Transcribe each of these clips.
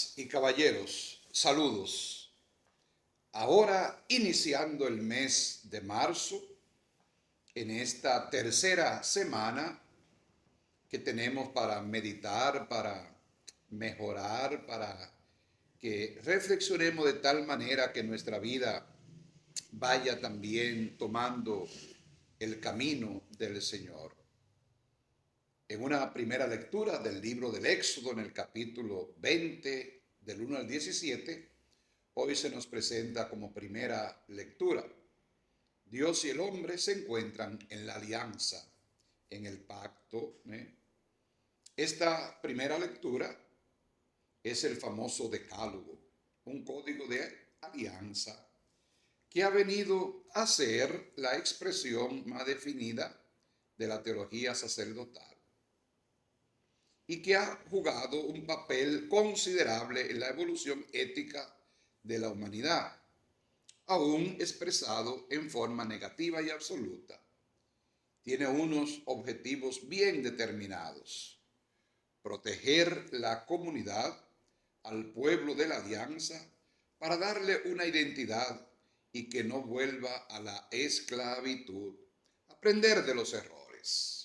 Damas y caballeros, saludos. Ahora iniciando el mes de marzo, en esta tercera semana que tenemos para meditar, para mejorar, para que reflexionemos de tal manera que nuestra vida vaya también tomando el camino del Señor. En una primera lectura del libro del Éxodo, en el capítulo 20, del 1 al 17, hoy se nos presenta como primera lectura. Dios y el hombre se encuentran en la alianza, en el pacto. Esta primera lectura es el famoso decálogo, un código de alianza que ha venido a ser la expresión más definida de la teología sacerdotal y que ha jugado un papel considerable en la evolución ética de la humanidad, aún expresado en forma negativa y absoluta. Tiene unos objetivos bien determinados: proteger la comunidad, al pueblo de la alianza, para darle una identidad y que no vuelva a la esclavitud, aprender de los errores.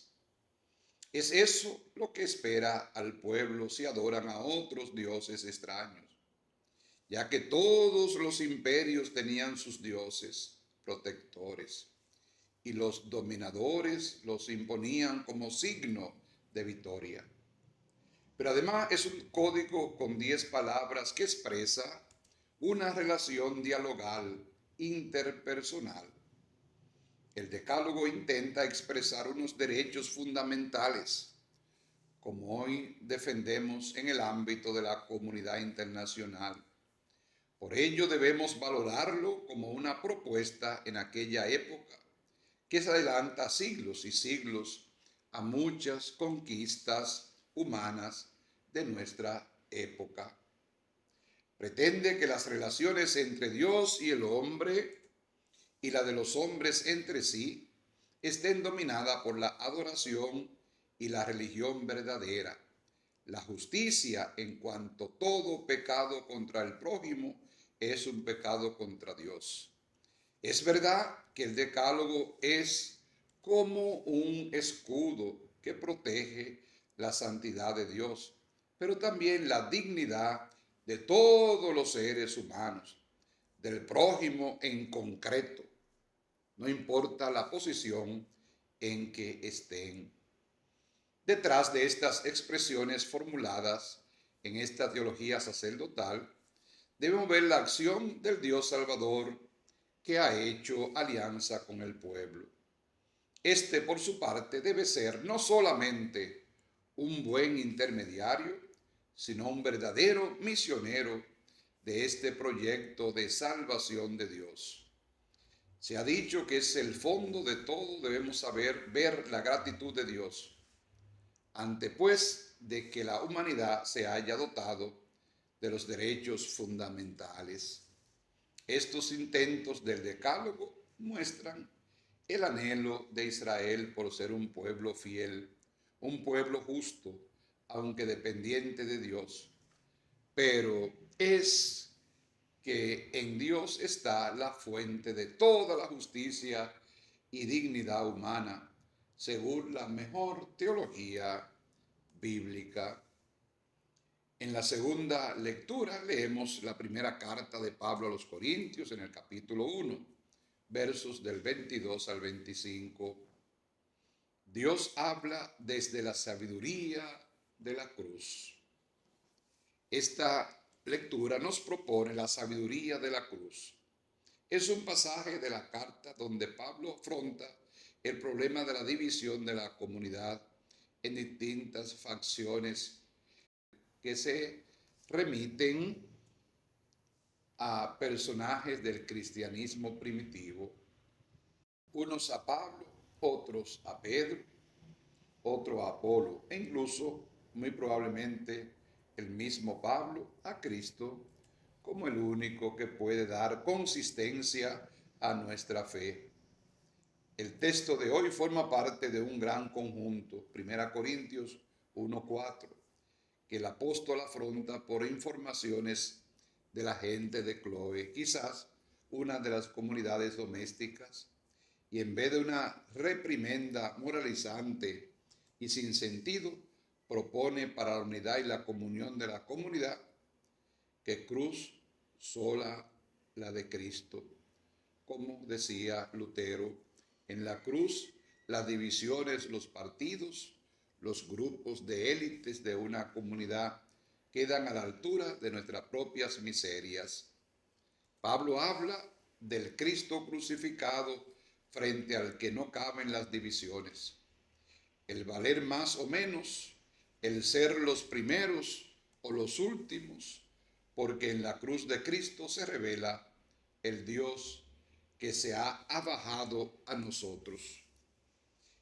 Es eso lo que espera al pueblo si adoran a otros dioses extraños, ya que todos los imperios tenían sus dioses protectores y los dominadores los imponían como signo de victoria. Pero además es un código con 10 palabras que expresa una relación dialogal interpersonal. El decálogo intenta expresar unos derechos fundamentales, como hoy defendemos en el ámbito de la comunidad internacional. Por ello debemos valorarlo como una propuesta en aquella época que se adelanta siglos y siglos a muchas conquistas humanas de nuestra época. Pretende que las relaciones entre Dios y el hombre y la de los hombres entre sí estén dominadas por la adoración y la religión verdadera, la justicia en cuanto todo pecado contra el prójimo es un pecado contra Dios. Es verdad que el decálogo es como un escudo que protege la santidad de Dios, pero también la dignidad de todos los seres humanos, del prójimo en concreto, no importa la posición en que estén. Detrás de estas expresiones formuladas en esta teología sacerdotal, debemos ver la acción del Dios Salvador que ha hecho alianza con el pueblo. Este, por su parte, debe ser no solamente un buen intermediario, sino un verdadero misionero de este proyecto de salvación de Dios. Se ha dicho que es el fondo de todo. Debemos saber ver la gratitud de Dios antes pues de que la humanidad se haya dotado de los derechos fundamentales. Estos intentos del decálogo muestran el anhelo de Israel por ser un pueblo fiel, un pueblo justo, aunque dependiente de Dios. Pero es que en Dios está la fuente de toda la justicia y dignidad humana, según la mejor teología bíblica. En la segunda lectura leemos la primera carta de Pablo a los Corintios en el capítulo 1, versos del 22 al 25. Dios habla desde la sabiduría de la cruz. Esta lectura nos propone la sabiduría de la cruz. Es un pasaje de la carta donde Pablo afronta el problema de la división de la comunidad en distintas facciones que se remiten a personajes del cristianismo primitivo, unos a Pablo, otros a Pedro, otro a Apolo, e incluso, muy probablemente, el mismo Pablo a Cristo como el único que puede dar consistencia a nuestra fe. El texto de hoy forma parte de un gran conjunto, 1 Corintios 1:4, que el apóstol afronta por informaciones de la gente de Cloé, quizás una de las comunidades domésticas, y en vez de una reprimenda moralizante y sin sentido, propone para la unidad y la comunión de la comunidad que cruz sola la de Cristo. Como decía Lutero, en la cruz las divisiones, los partidos, los grupos de élites de una comunidad quedan a la altura de nuestras propias miserias. Pablo habla del Cristo crucificado frente al que no caben las divisiones. El valer más o menos, el ser los primeros o los últimos, porque en la cruz de Cristo se revela el Dios que se ha bajado a nosotros.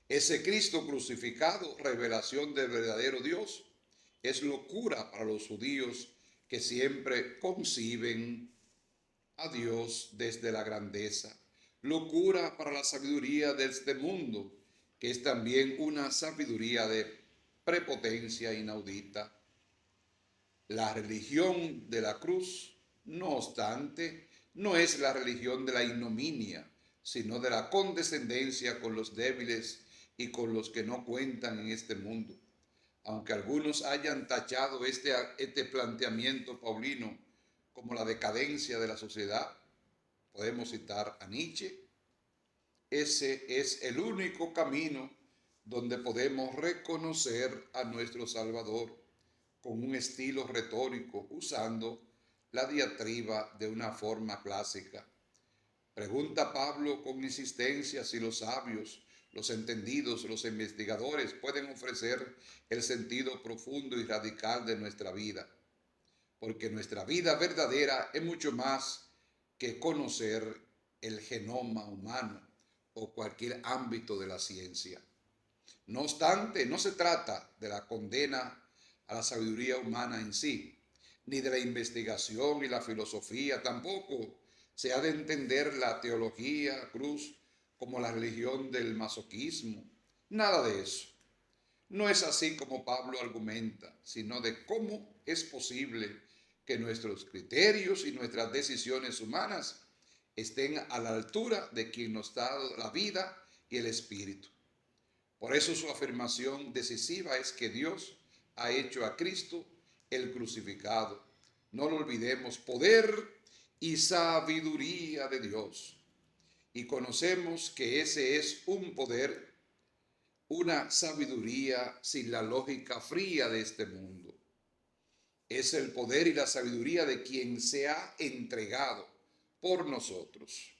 Ese Cristo crucificado, revelación del verdadero Dios, es locura para los judíos que siempre conciben a Dios desde la grandeza, locura para la sabiduría de este mundo, que es también una sabiduría de prepotencia inaudita. La religión de la cruz, no obstante, no es la religión de la ignominia, sino de la condescendencia con los débiles y con los que no cuentan en este mundo. Aunque algunos hayan tachado este planteamiento paulino como la decadencia de la sociedad, podemos citar a Nietzsche, ese es el único camino donde podemos reconocer a nuestro Salvador con un estilo retórico, usando la diatriba de una forma clásica. Pregunta Pablo con insistencia si los sabios, los entendidos, los investigadores pueden ofrecer el sentido profundo y radical de nuestra vida, porque nuestra vida verdadera es mucho más que conocer el genoma humano o cualquier ámbito de la ciencia. No obstante, no se trata de la condena a la sabiduría humana en sí, ni de la investigación y la filosofía. Tampoco se ha de entender la teología cruz como la religión del masoquismo. Nada de eso. No es así como Pablo argumenta, sino de cómo es posible que nuestros criterios y nuestras decisiones humanas estén a la altura de quien nos da la vida y el espíritu. Por eso su afirmación decisiva es que Dios ha hecho a Cristo el crucificado. No lo olvidemos, poder y sabiduría de Dios. Y conocemos que ese es un poder, una sabiduría sin la lógica fría de este mundo. Es el poder y la sabiduría de quien se ha entregado por nosotros.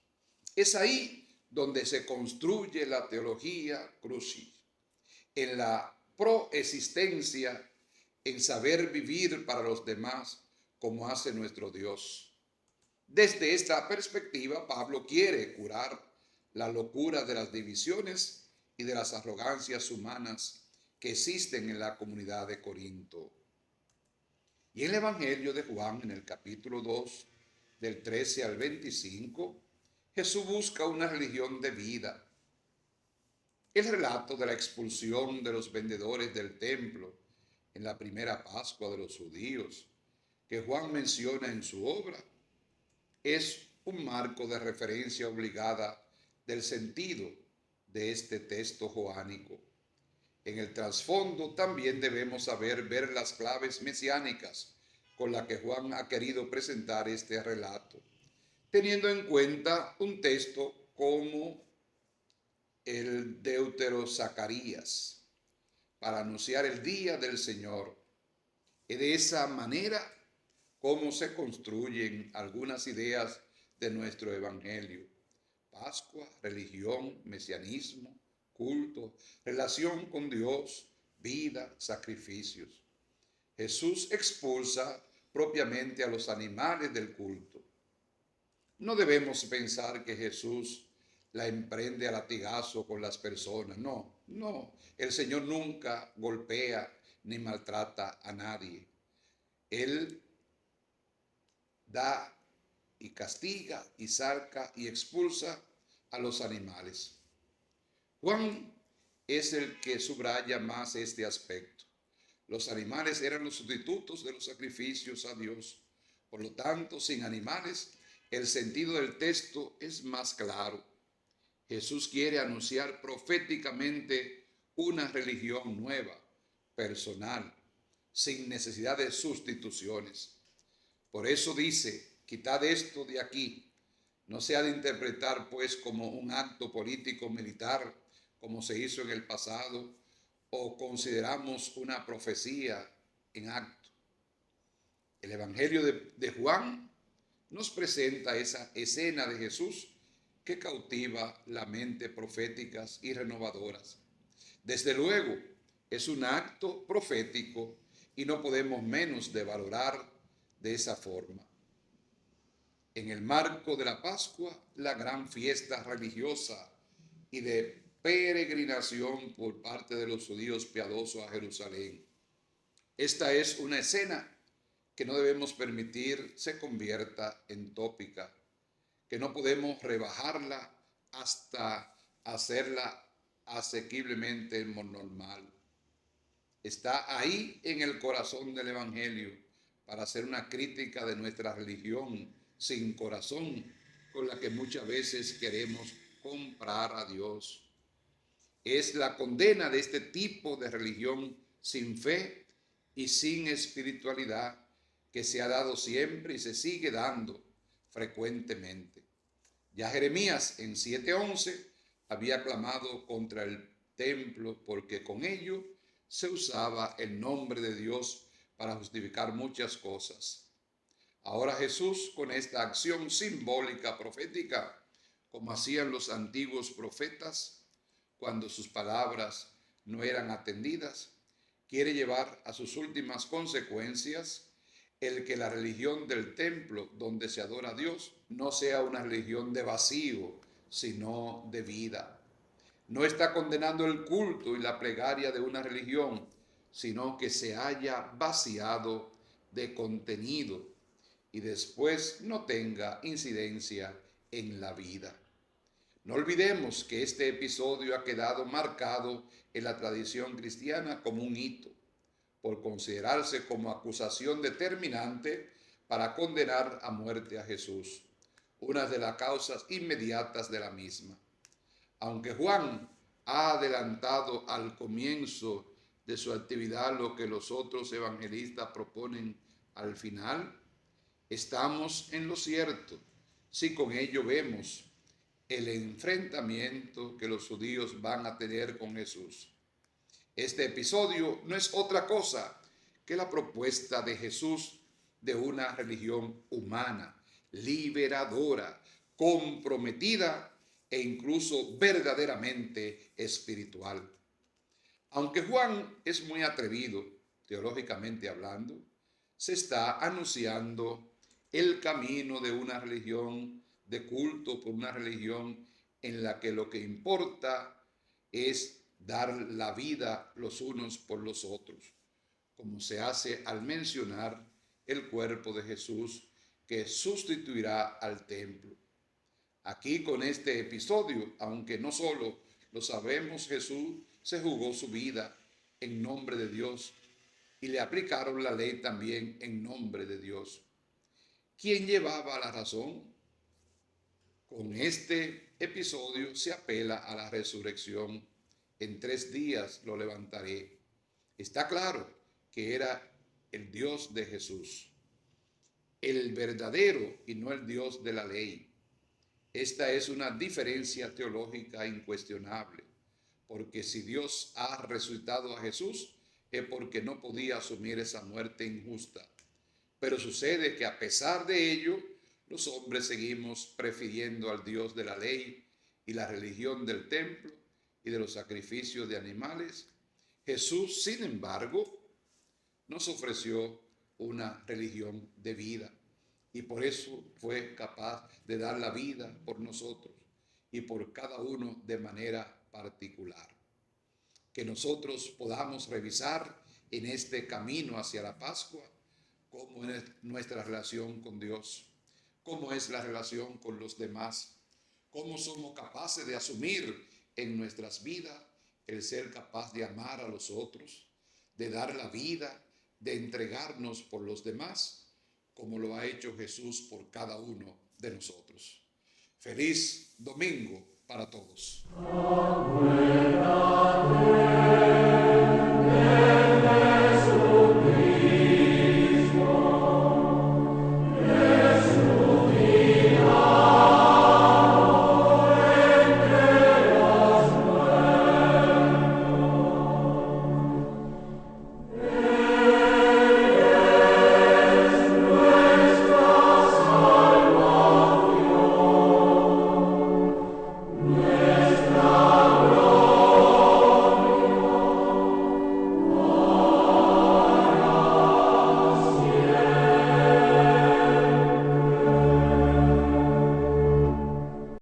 Es ahí donde se construye la teología crucis, en la proexistencia, en saber vivir para los demás como hace nuestro Dios. Desde esta perspectiva, Pablo quiere curar la locura de las divisiones y de las arrogancias humanas que existen en la comunidad de Corinto. Y en el Evangelio de Juan, en el capítulo 2, del 13 al 25, Jesús busca una religión de vida. El relato de la expulsión de los vendedores del templo en la primera Pascua de los judíos, que Juan menciona en su obra, es un marco de referencia obligada del sentido de este texto joánico. En el trasfondo también debemos saber ver las claves mesiánicas con las que Juan ha querido presentar este relato, teniendo en cuenta un texto como el Deuterozacarías, para anunciar el día del Señor. Y de esa manera, cómo se construyen algunas ideas de nuestro Evangelio: Pascua, religión, mesianismo, culto, relación con Dios, vida, sacrificios. Jesús expulsa propiamente a los animales del culto. No debemos pensar que Jesús la emprende a latigazo con las personas. No, no. El Señor nunca golpea ni maltrata a nadie. Él da y castiga y saca y expulsa a los animales. Juan es el que subraya más este aspecto. Los animales eran los sustitutos de los sacrificios a Dios. Por lo tanto, sin animales, el sentido del texto es más claro. Jesús quiere anunciar proféticamente una religión nueva, personal, sin necesidad de sustituciones. Por eso dice, quitad esto de aquí. No se ha de interpretar pues como un acto político militar, como se hizo en el pasado, o consideramos una profecía en acto. El Evangelio de Juan nos presenta esa escena de Jesús que cautiva la mente proféticas y renovadoras. Desde luego, es un acto profético y no podemos menos de valorar de esa forma. En el marco de la Pascua, la gran fiesta religiosa y de peregrinación por parte de los judíos piadosos a Jerusalén. Esta es una escena que no debemos permitir se convierta en tópica, que no podemos rebajarla hasta hacerla asequiblemente normal. Está ahí en el corazón del Evangelio para hacer una crítica de nuestra religión sin corazón, con la que muchas veces queremos comprar a Dios. Es la condena de este tipo de religión sin fe y sin espiritualidad que se ha dado siempre y se sigue dando frecuentemente. Ya Jeremías en 7:11 había clamado contra el templo porque con ello se usaba el nombre de Dios para justificar muchas cosas. Ahora Jesús, con esta acción simbólica profética, como hacían los antiguos profetas cuando sus palabras no eran atendidas, quiere llevar a sus últimas consecuencias el que la religión del templo donde se adora a Dios no sea una religión de vacío, sino de vida. No está condenando el culto y la plegaria de una religión, sino que se haya vaciado de contenido y después no tenga incidencia en la vida. No olvidemos que este episodio ha quedado marcado en la tradición cristiana como un hito, por considerarse como acusación determinante para condenar a muerte a Jesús, una de las causas inmediatas de la misma. Aunque Juan ha adelantado al comienzo de su actividad lo que los otros evangelistas proponen al final, estamos en lo cierto si con ello vemos el enfrentamiento que los judíos van a tener con Jesús. Este episodio no es otra cosa que la propuesta de Jesús de una religión humana, liberadora, comprometida e incluso verdaderamente espiritual. Aunque Juan es muy atrevido, teológicamente hablando, se está anunciando el camino de una religión, de culto por una religión en la que lo que importa es dar la vida los unos por los otros, como se hace al mencionar el cuerpo de Jesús que sustituirá al templo. Aquí con este episodio, aunque no solo lo sabemos, Jesús se jugó su vida en nombre de Dios y le aplicaron la ley también en nombre de Dios. ¿Quién llevaba la razón? Con este episodio se apela a la resurrección. En 3 días lo levantaré. Está claro que era el Dios de Jesús, el verdadero y no el Dios de la ley. Esta es una diferencia teológica incuestionable, porque si Dios ha resucitado a Jesús es porque no podía asumir esa muerte injusta. Pero sucede que a pesar de ello, los hombres seguimos prefiriendo al Dios de la ley y la religión del templo y de los sacrificios de animales. Jesús, sin embargo, nos ofreció una religión de vida y por eso fue capaz de dar la vida por nosotros y por cada uno de manera particular. Que nosotros podamos revisar en este camino hacia la Pascua cómo es nuestra relación con Dios, cómo es la relación con los demás, cómo somos capaces de asumir en nuestras vidas el ser capaz de amar a los otros, de dar la vida, de entregarnos por los demás, como lo ha hecho Jesús por cada uno de nosotros. Feliz domingo para todos.